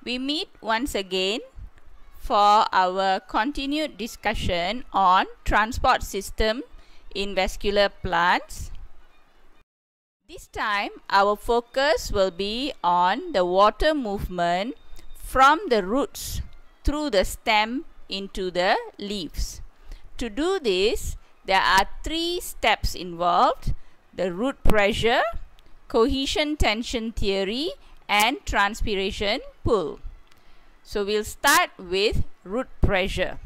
We meet once again for our continued discussion on transport system in vascular plants. This time our focus will be on the water movement from the roots through the stem into the leaves. To do this, there are three steps involved: the root pressure, cohesion tension theory, and transpiration pull. So we'll start with root pressure.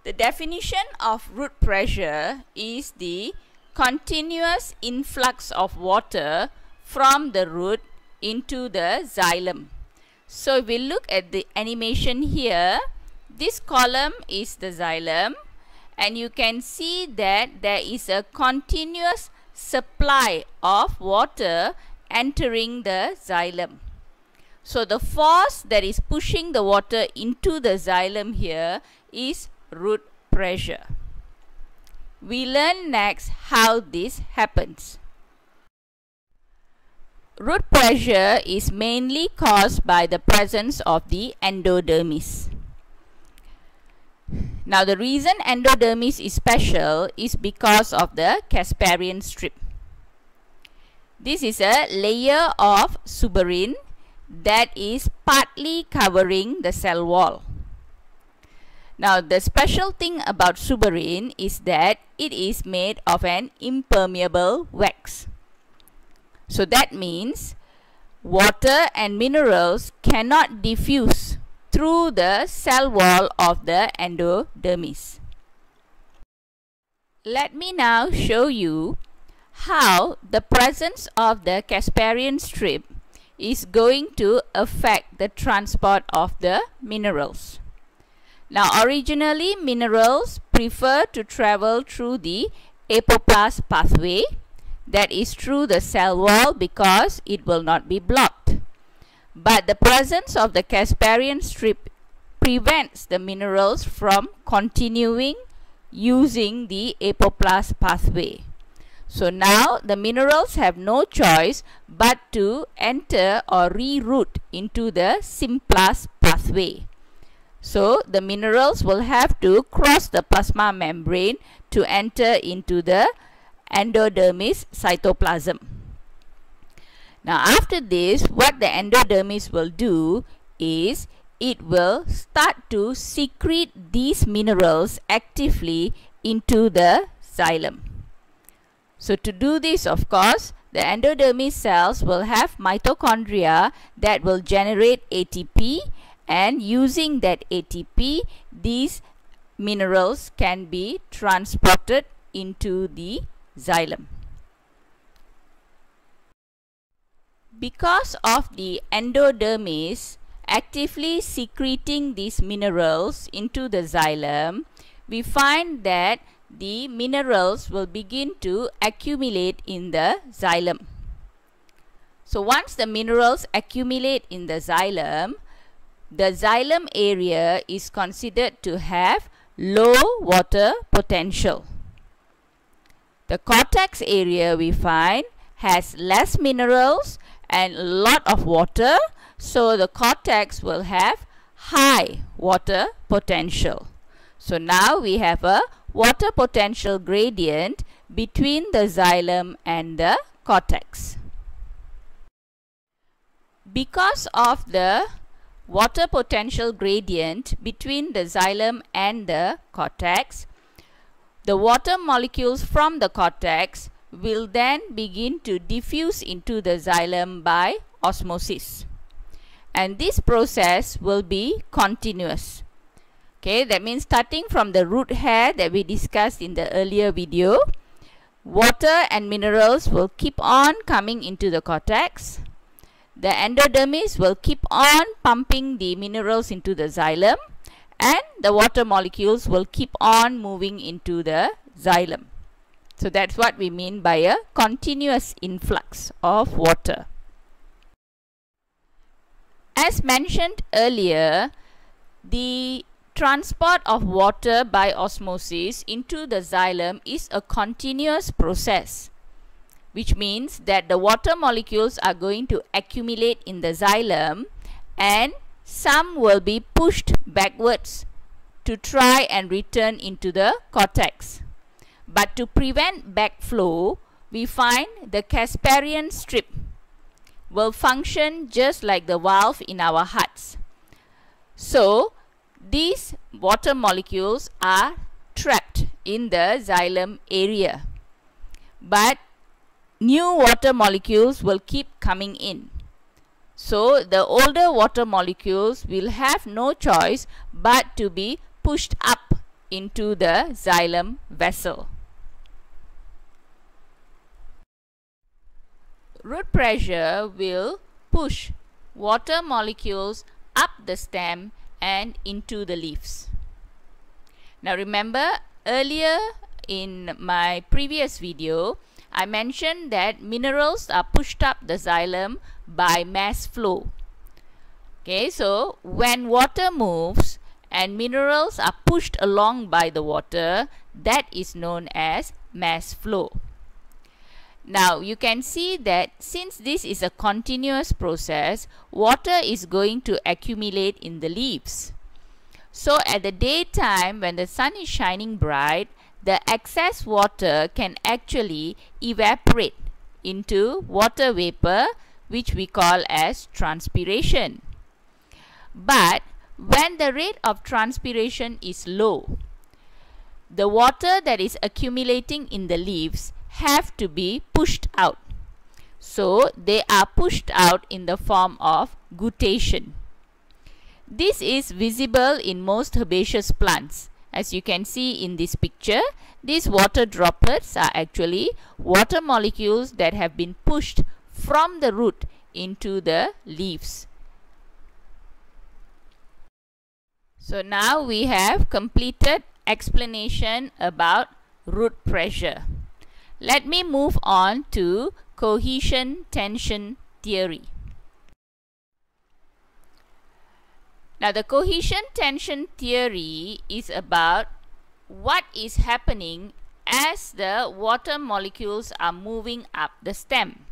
The definition of root pressure is the continuous influx of water from the root into the xylem. So if we look at the animation here, this column is the xylem, and you can see that there is a continuous supply of water entering the xylem. So the force that is pushing the water into the xylem here is root pressure. We learn next how this happens. Root pressure is mainly caused by the presence of the endodermis. Now the reason endodermis is special is because of the Casparian strip. This is a layer of suberin that is partly covering the cell wall. Now the special thing about suberin is that it is made of an impermeable wax. So that means water and minerals cannot diffuse through the cell wall of the endodermis. Let me now show you how the presence of the Casparian strip is going to affect the transport of the minerals. Now originally minerals prefer to travel through the apoplast pathway, that is through the cell wall, because it will not be blocked. But the presence of the Casparian strip prevents the minerals from continuing using the apoplast pathway. So now the minerals have no choice but to enter or reroute into the symplast pathway. So the minerals will have to cross the plasma membrane to enter into the endodermis cytoplasm. Now after this, what the endodermis will do is it will start to secrete these minerals actively into the xylem. So to do this, of course, the endodermis cells will have mitochondria that will generate ATP, and using that ATP, these minerals can be transported into the xylem. Because of the endodermis actively secreting these minerals into the xylem, we find that the minerals will begin to accumulate in the xylem. So once the minerals accumulate in the xylem area is considered to have low water potential. The cortex area, we find, has less minerals and a lot of water, so the cortex will have high water potential. So now we have a water potential gradient between the xylem and the cortex. Because of the water potential gradient between the xylem and the cortex, the water molecules from the cortex will then begin to diffuse into the xylem by osmosis. And this process will be continuous. Okay, that means starting from the root hair that we discussed in the earlier video, water and minerals will keep on coming into the cortex. The endodermis will keep on pumping the minerals into the xylem, and the water molecules will keep on moving into the xylem. So that's what we mean by a continuous influx of water. As mentioned earlier, the transport of water by osmosis into the xylem is a continuous process. which means that the water molecules are going to accumulate in the xylem and some will be pushed backwards to try and return into the cortex. But to prevent backflow, we find the Casparian strip will function just like the valve in our hearts. So these water molecules are trapped in the xylem area, but new water molecules will keep coming in. So the older water molecules will have no choice but to be pushed up into the xylem vessel. Root pressure will push water molecules up the stem and into the leaves. Now remember, earlier in my previous video, I mentioned that minerals are pushed up the xylem by mass flow. Okay, so when water moves and minerals are pushed along by the water, that is known as mass flow. Now you can see that since this is a continuous process, water is going to accumulate in the leaves. So at the daytime when the sun is shining bright, the excess water can actually evaporate into water vapor, which we call as transpiration. But when the rate of transpiration is low, the water that is accumulating in the leaves have to be pushed out. So they are pushed out in the form of guttation. This is visible in most herbaceous plants. As you can see in this picture, these water droplets are actually water molecules that have been pushed from the root into the leaves. So now we have completed explanation about root pressure. Let me move on to cohesion tension theory. Now the cohesion tension theory is about what is happening as the water molecules are moving up the stem.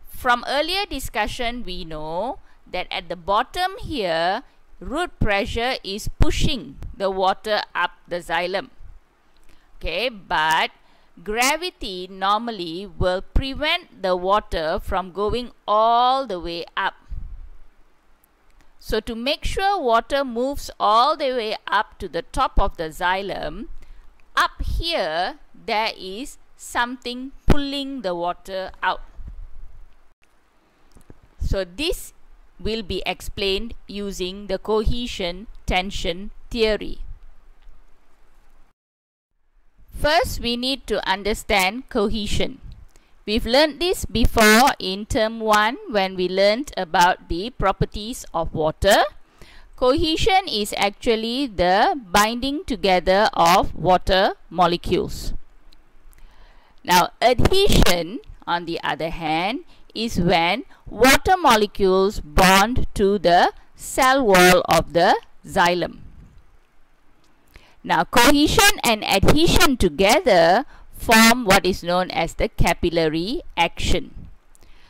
From earlier discussion, we know that at the bottom here, root pressure is pushing the water up the xylem. Okay, but gravity normally will prevent the water from going all the way up. So to make sure water moves all the way up to the top of the xylem, up here there is something pulling the water out. So this will be explained using the cohesion tension theory. First, we need to understand cohesion. We've learned this before in term 1 when we learned about the properties of water. Cohesion is actually the binding together of water molecules. Now, adhesion, on the other hand, is when water molecules bond to the cell wall of the xylem. Now, cohesion and adhesion together form what is known as the capillary action.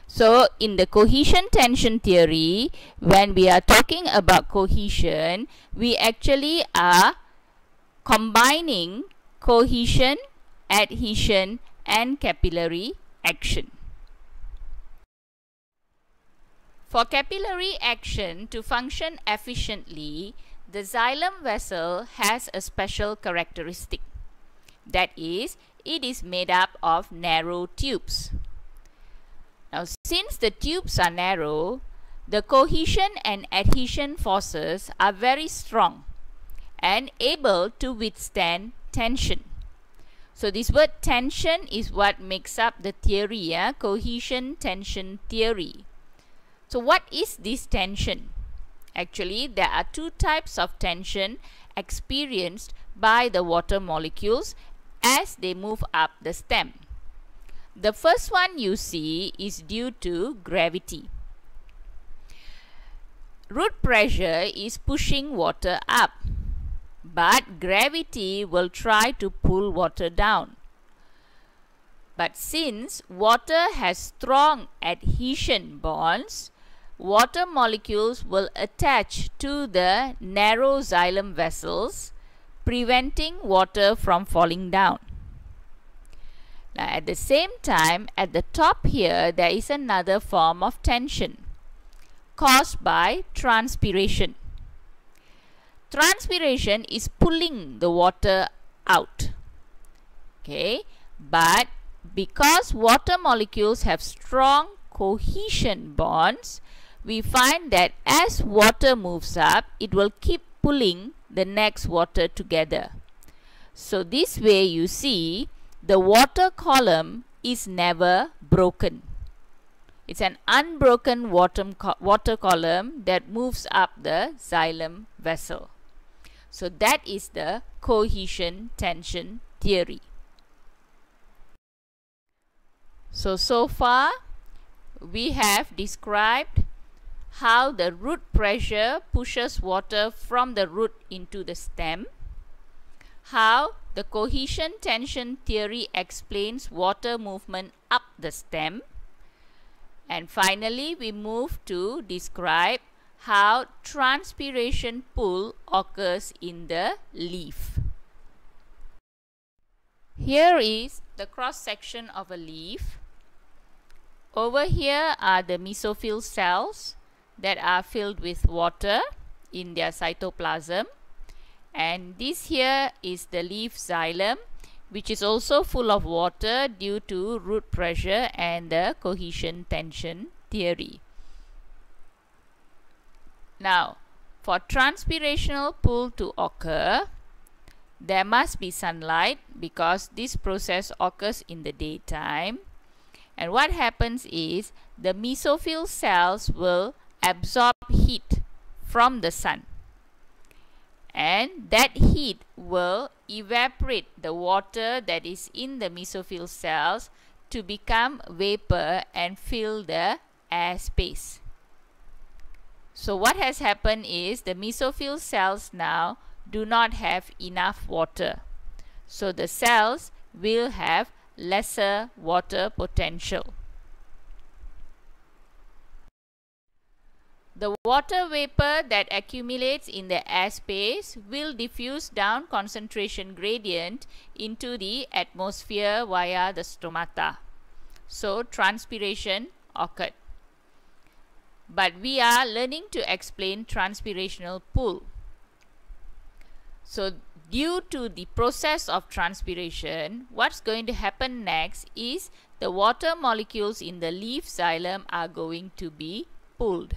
So, in the cohesion tension theory, when we are talking about cohesion, we actually are combining cohesion, adhesion, and capillary action. For capillary action to function efficiently, the xylem vessel has a special characteristic. That is, it is made up of narrow tubes. Now, since the tubes are narrow, the cohesion and adhesion forces are very strong and able to withstand tension. So, this word tension is what makes up the theory, cohesion tension theory. So, what is this tension? Actually, there are two types of tension experienced by the water molecules as they move up the stem. The first one you see is due to gravity. Root pressure is pushing water up, but gravity will try to pull water down. But since water has strong adhesion bonds, water molecules will attach to the narrow xylem vessels, preventing water from falling down. Now, at the same time, at the top here, there is another form of tension caused by transpiration. Transpiration is pulling the water out. Okay, but because water molecules have strong cohesion bonds, we find that as water moves up, it will keep pulling the next water together. So this way you see the water column is never broken. It's an unbroken water column that moves up the xylem vessel. So that is the cohesion tension theory. So far we have described how the root pressure pushes water from the root into the stem, how the cohesion tension theory explains water movement up the stem, and finally we move to describe how transpiration pull occurs in the leaf. Here is the cross section of a leaf. Over here are the mesophyll cells that are filled with water in their cytoplasm, and this here is the leaf xylem, which is also full of water due to root pressure and the cohesion tension theory. Now, for transpirational pull to occur, there must be sunlight because this process occurs in the daytime. And what happens is the mesophyll cells will absorb heat from the sun. And that heat will evaporate the water that is in the mesophyll cells to become vapor and fill the air space. So what has happened is the mesophyll cells now do not have enough water. So the cells will have lesser water potential. The water vapor that accumulates in the air space will diffuse down concentration gradient into the atmosphere via the stomata. So transpiration occurred. But we are learning to explain transpirational pull. So due to the process of transpiration, what's going to happen next is the water molecules in the leaf xylem are going to be pulled.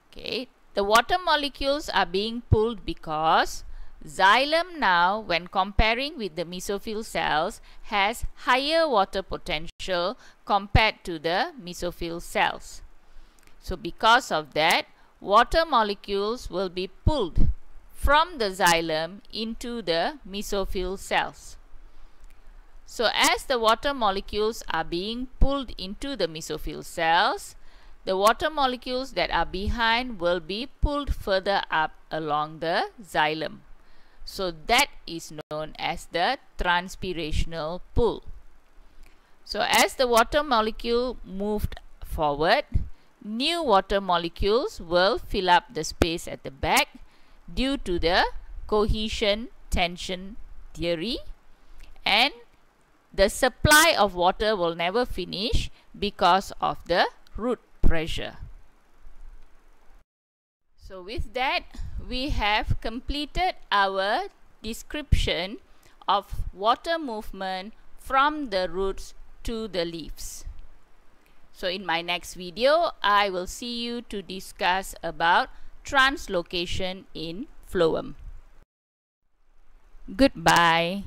Okay, the water molecules are being pulled because xylem now, when comparing with the mesophyll cells, has higher water potential compared to the mesophyll cells. So because of that, water molecules will be pulled from the xylem into the mesophyll cells. So as the water molecules are being pulled into the mesophyll cells, the water molecules that are behind will be pulled further up along the xylem. So that is known as the transpirational pull. So as the water molecule moved forward, new water molecules will fill up the space at the back due to the cohesion tension theory, and the supply of water will never finish because of the root pressure. So with that, we have completed our description of water movement from the roots to the leaves. So in my next video, I will see you to discuss about translocation in phloem. Goodbye.